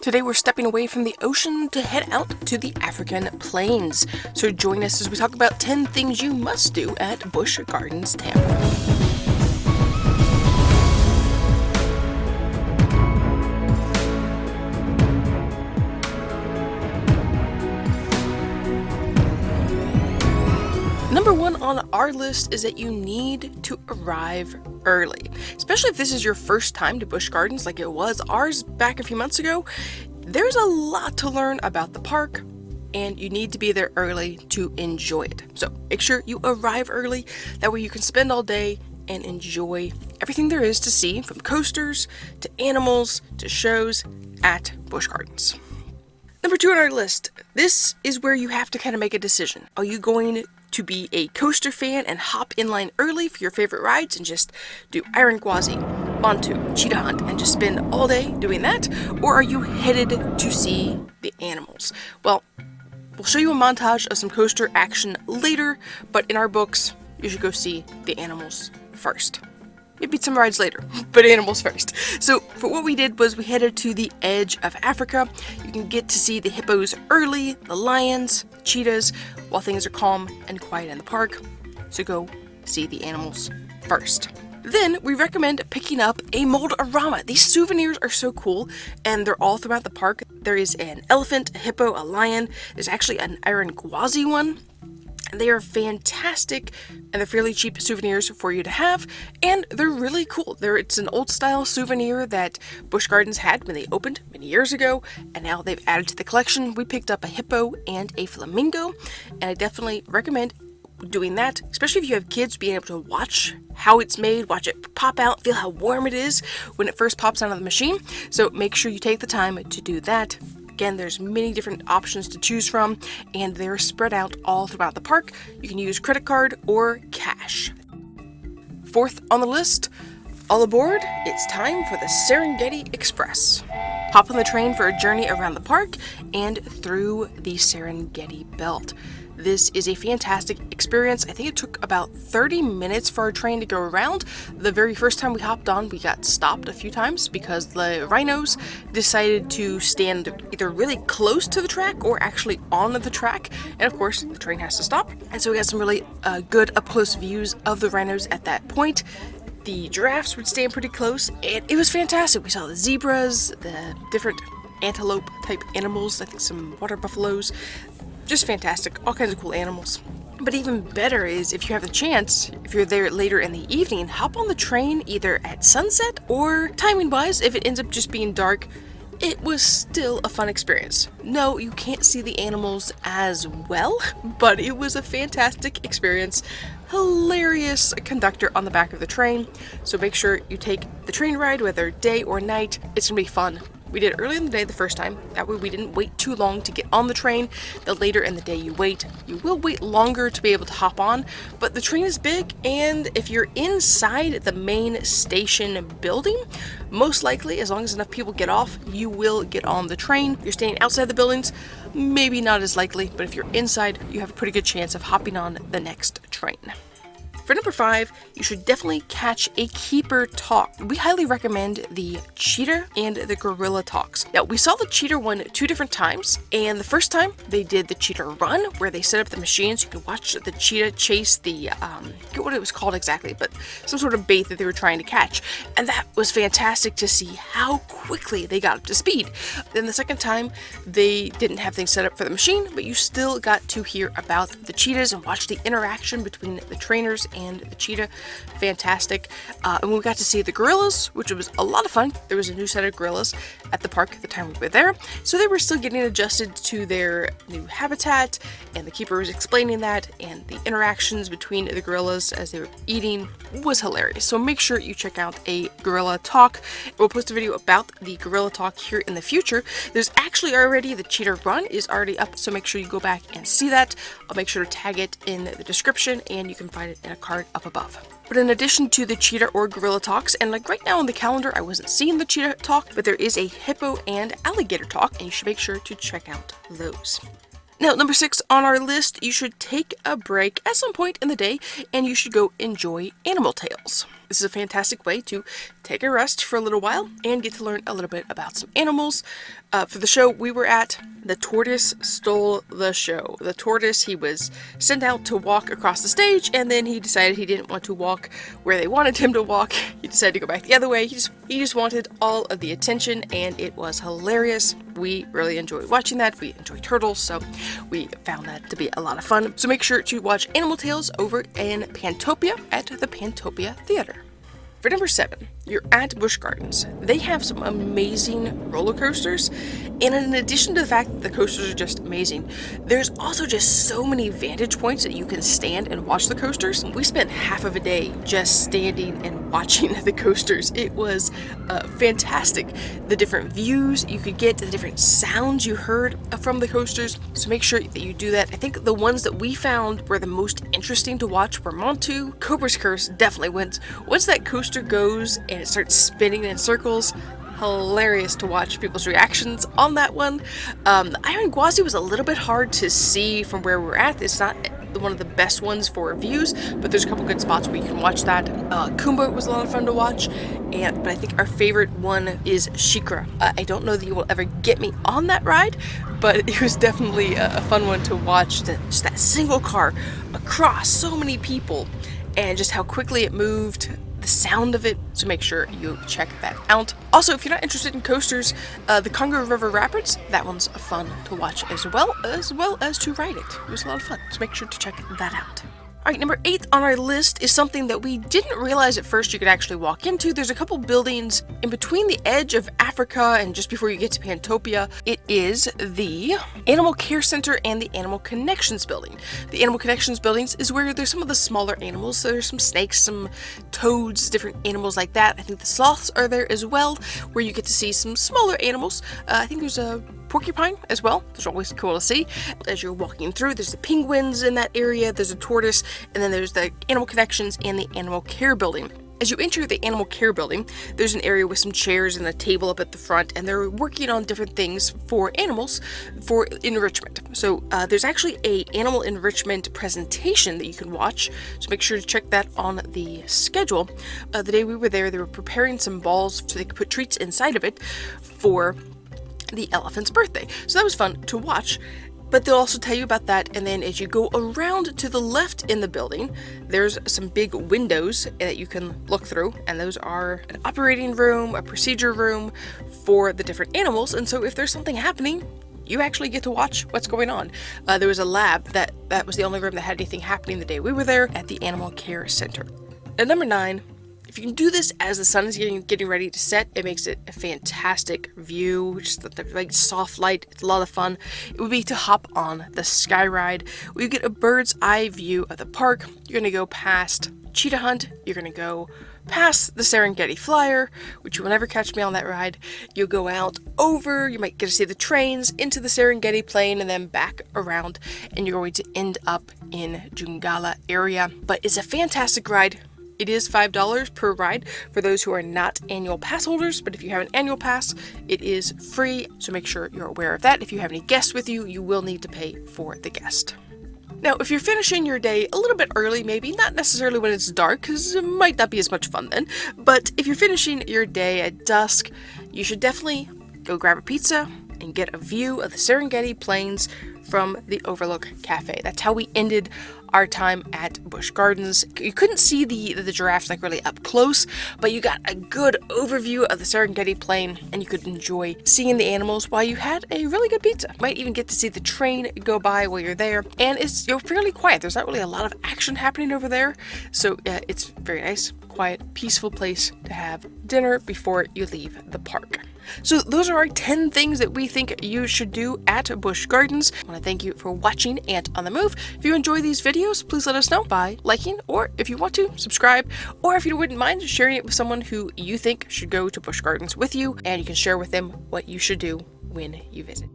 Today we're stepping away from the ocean to head out to the African plains. So join us as we talk about 10 things you must do at Busch Gardens Tampa. Number one on our list is that you need to arrive early, especially if this is your first time to Busch Gardens like it was ours back a few months ago. There's a lot to learn about the park, and you need to be there early to enjoy it. So make sure you arrive early, that way you can spend all day and enjoy everything there is to see, from coasters to animals to shows at Busch Gardens. Number two on our list, this is where you have to kind of make a decision. Are you going to be a coaster fan and hop in line early for your favorite rides and just do Iron Gwazi, Montu, Cheetah Hunt, and just spend all day doing that? Or are you headed to see the animals? Well, we'll show you a montage of some coaster action later, but in our books, you should go see the animals first. Maybe some rides later, but animals first. So for what we did was we headed to the edge of Africa. You can get to see the hippos early, the lions, cheetahs, while things are calm and quiet in the park. So go see the animals first. Then we recommend picking up a mold-orama. These souvenirs are so cool, and they're all throughout the park. There is an elephant, a hippo, a lion. There's actually an Iron Gwazi one. They are fantastic, and they're fairly cheap souvenirs for you to have, and they're really cool. It's an old-style souvenir that Busch Gardens had when they opened many years ago, and now they've added to the collection. We picked up a hippo and a flamingo, and I definitely recommend doing that, especially if you have kids, being able to watch how it's made, watch it pop out, feel how warm it is when it first pops out of the machine. So make sure you take the time to do that. Again, there's many different options to choose from, and they're spread out all throughout the park. You can use credit card or cash. Fourth on the list, all aboard, it's time for the Serengeti Express. Hop on the train for a journey around the park and through the Serengeti Belt. This is a fantastic experience. I think it took about 30 minutes for our train to go around. The very first time we hopped on, we got stopped a few times because the rhinos decided to stand either really close to the track or actually on the track. And of course, the train has to stop. And so we got some really good up-close views of the rhinos at that point. The giraffes would stand pretty close, and it was fantastic. We saw the zebras, the different antelope-type animals, I think some water buffaloes. Just fantastic, all kinds of cool animals. But even better is, if you have the chance, if you're there later in the evening, hop on the train either at sunset or, timing-wise, if it ends up just being dark, it was still a fun experience. No, you can't see the animals as well, but it was a fantastic experience. Hilarious conductor on the back of the train, so make sure you take the train ride, whether day or night. It's gonna be fun. We did it early in the day the first time, that way we didn't wait too long to get on the train. The later in the day you wait, you will wait longer to be able to hop on, but the train is big, and if you're inside the main station building, most likely, as long as enough people get off, you will get on the train. If you're staying outside the buildings, maybe not as likely, but if you're inside, you have a pretty good chance of hopping on the next train. For number 5, you should definitely catch a keeper talk. We highly recommend the cheetah and the gorilla talks. Now, we saw the cheetah one 2 different times, and the first time they did the cheetah run, where they set up the machines. You could watch the cheetah chase the, I forget what it was called exactly, but some sort of bait that they were trying to catch. And that was fantastic to see how quickly they got up to speed. Then the second time, they didn't have things set up for the machine, but you still got to hear about the cheetahs and watch the interaction between the trainers and the cheetah. Fantastic. And we got to see the gorillas, which was a lot of fun. There was a new set of gorillas at the park at the time we were there, so they were still getting adjusted to their new habitat, and the keeper was explaining that, and the interactions between the gorillas as they were eating was hilarious. So make sure you check out a gorilla talk. We'll post a video about the gorilla talk here in the future. There's actually already, the cheetah run is already up, so make sure you go back and see that. I'll make sure to tag it in the description, and you can find it in a card up above. But in addition to the cheetah or gorilla talks, and like right now on the calendar, I wasn't seeing the cheetah talk, but there is a hippo and alligator talk, and you should make sure to check out those. Now, number 6 on our list, you should take a break at some point in the day, and you should go enjoy animal tales. This is a fantastic way to take a rest for a little while and get to learn a little bit about some animals. For the show we were at, the tortoise stole the show. The tortoise, he was sent out to walk across the stage, and then he decided he didn't want to walk where they wanted him to walk. He decided to go back the other way. He just wanted all of the attention, and it was hilarious. We really enjoyed watching that. We enjoy turtles, so we found that to be a lot of fun. So make sure to watch Animal Tales over in Pantopia at the Pantopia Theater. For number 7, you're at Busch Gardens. They have some amazing roller coasters, and in addition to the fact that the coasters are just amazing, there's also just so many vantage points that you can stand and watch the coasters. We spent half of a day just standing and watching the coasters. It was fantastic. The different views you could get, the different sounds you heard from the coasters, so make sure that you do that. I think the ones that we found were the most interesting to watch were Montu. Cobra's Curse definitely wins. Once that coaster goes and it starts spinning in circles, hilarious to watch people's reactions on that one. The Iron Gwazi was a little bit hard to see from where we're at. It's not one of the best ones for views, but there's a couple good spots where you can watch that. Kumba was a lot of fun to watch, but I think our favorite one is Shikra. I don't know that you will ever get me on that ride, but it was definitely a fun one to watch. Just that single car across so many people, and just how quickly it moved, the sound of it, so make sure you check that out. Also, if you're not interested in coasters, the Congo River Rapids, that one's fun to watch as well as to ride it. It was a lot of fun, so make sure to check that out. Alright, number 8 on our list is something that we didn't realize at first you could actually walk into. There's a couple buildings in between the edge of Africa and just before you get to Pantopia. It is the Animal Care Center and the Animal Connections Building. The Animal Connections Buildings is where there's some of the smaller animals. So there's some snakes, some toads, different animals like that. I think the sloths are there as well, where you get to see some smaller animals. I think there's a porcupine as well. Those are always cool to see. As you're walking through, there's the penguins in that area, there's a tortoise, and then there's the Animal Connections and the Animal Care Building. As you enter the Animal Care Building, there's an area with some chairs and a table up at the front, and they're working on different things for animals for enrichment. So there's actually a animal enrichment presentation that you can watch, so make sure to check that on the schedule. The day we were there, they were preparing some balls so they could put treats inside of it for the elephant's birthday. So that was fun to watch. But they'll also tell you about that, and then as you go around to the left in the building, there's some big windows that you can look through, and those are an operating room, a procedure room for the different animals, and so if there's something happening, you actually get to watch what's going on. There was a lab that was the only room that had anything happening the day we were there at the Animal Care Center. At number 9, if you can do this as the sun is getting ready to set, it makes it a fantastic view. Just the like soft light, it's a lot of fun. It would be to hop on the Sky Ride, where you get a bird's eye view of the park. You're gonna go past Cheetah Hunt. You're gonna go past the Serengeti Flyer, which you will never catch me on that ride. You'll go out over, you might get to see the trains, into the Serengeti Plain, and then back around, and you're going to end up in Jungala area. But it's a fantastic ride. It is $5 per ride for those who are not annual pass holders, but if you have an annual pass, it is free, so make sure you're aware of that. If you have any guests with you, you will need to pay for the guest. Now, if you're finishing your day a little bit early, maybe, not necessarily when it's dark, because it might not be as much fun then, but if you're finishing your day at dusk, you should definitely go grab a pizza and get a view of the Serengeti Plains from the Overlook Cafe. That's how we ended our time at Busch Gardens. You couldn't see the giraffes like really up close, but you got a good overview of the Serengeti Plain, and you could enjoy seeing the animals while you had a really good pizza. Might even get to see the train go by while you're there, and it's fairly quiet. There's not really a lot of action happening over there, so it's very nice, quiet, peaceful place to have dinner before you leave the park. So those are our 10 things that we think you should do at Busch Gardens. I want to thank you for watching Ant on the Move. If you enjoy these videos, please let us know by liking, or if you want to, subscribe, or if you wouldn't mind, sharing it with someone who you think should go to Busch Gardens with you, and you can share with them what you should do when you visit.